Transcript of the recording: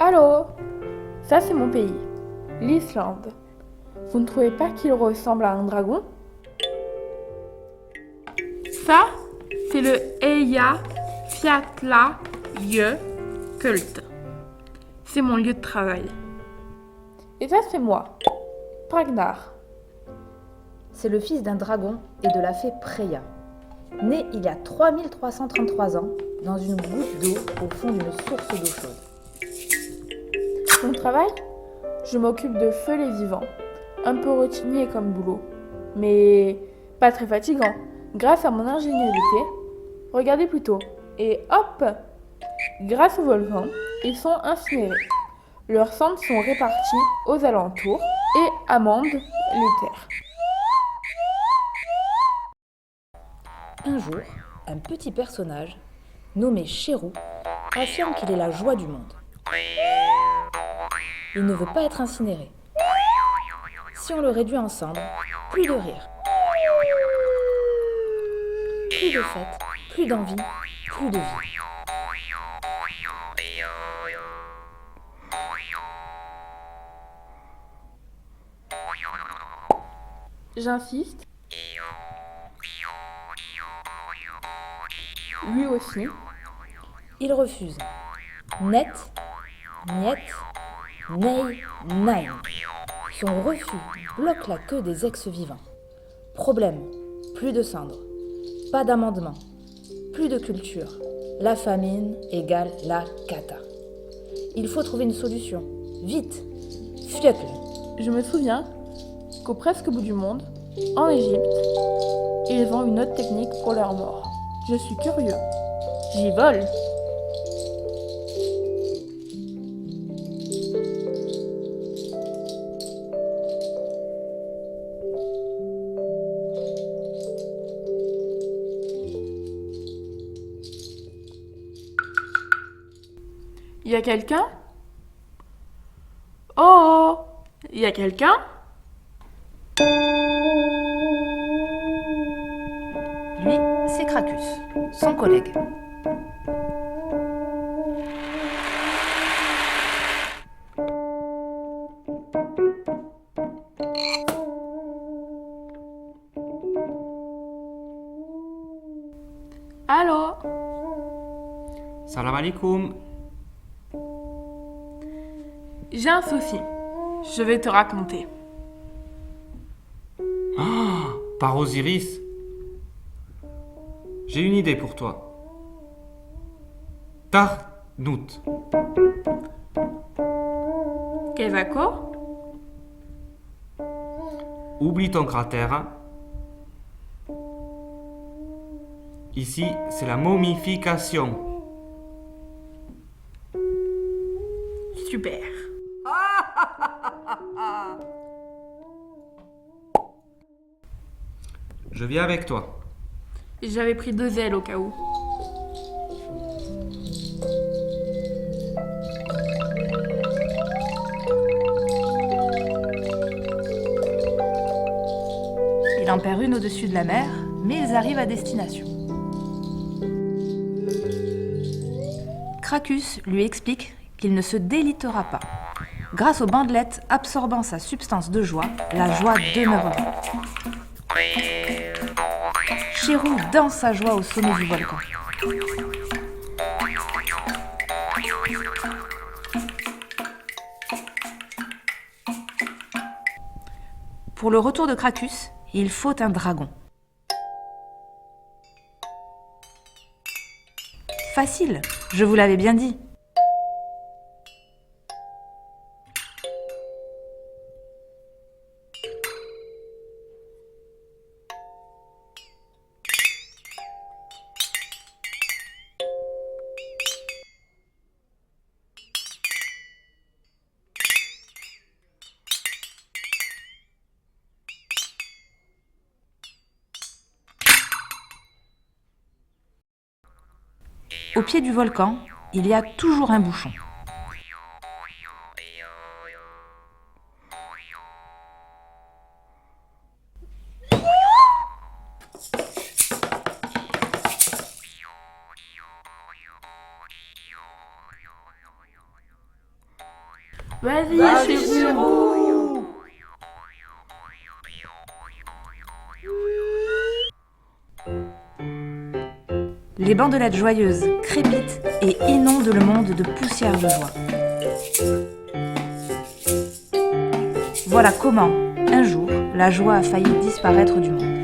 Allô? Ça c'est mon pays, l'Islande. Vous ne trouvez pas qu'il ressemble à un dragon? Ça, c'est le Eyjafjallajökull. C'est mon lieu de travail. Et ça c'est moi, Ragnar. C'est le fils d'un dragon et de la fée Freya. Né il y a 3333 ans dans une goutte d'eau au fond d'une source d'eau chaude. Mon travail? Je m'occupe de feu les vivants. Un peu routinier comme boulot, mais pas très fatigant. Grâce à mon ingéniosité, regardez plutôt. Et hop! Grâce au volcan, ils sont incinérés. Leurs cendres sont réparties aux alentours et amendent les terres. Un jour, un petit personnage, nommé Chérou, affirme qu'il est la joie du monde. Il ne veut pas être incinéré. Si on le réduit en cendres, plus de rire, plus de fêtes, plus d'envie, plus de vie. J'insiste. Lui aussi. Il refuse. Net, niet, nei, nein. Son refus bloque la queue des ex-vivants. Problème, plus de cendres, pas d'amendement, plus de culture. La famine égale la cata. Il faut trouver une solution. Vite. Fjökl. Je me souviens qu'au presque bout du monde, en Égypte, ils ont une autre technique pour leur mort. Je suis curieux. J'y vole. Y a quelqu'un? Oh! Y a quelqu'un? Lui, c'est Cracus, son collègue. Allô? Salam alaikum. J'ai un souci. Je vais te raconter. Par Osiris. J'ai une idée pour toi. Tarnout. Kezako? Oublie ton cratère. Ici, c'est la momification. Super. Je viens avec toi. J'avais pris 2 ailes au cas où. Il en perd une au-dessus de la mer, mais ils arrivent à destination. Cracus lui explique qu'il ne se délitera pas. Grâce aux bandelettes absorbant sa substance de joie, la joie demeurera. Chérou danse sa joie au sommet du volcan. Pour le retour de Cracus, il faut un dragon. Facile, je vous l'avais bien dit. Au pied du volcan, il y a toujours un bouchon. Vas-y, Spirou. Les bandelettes joyeuses crépitent et inondent le monde de poussière de joie. Voilà comment, un jour, la joie a failli disparaître du monde.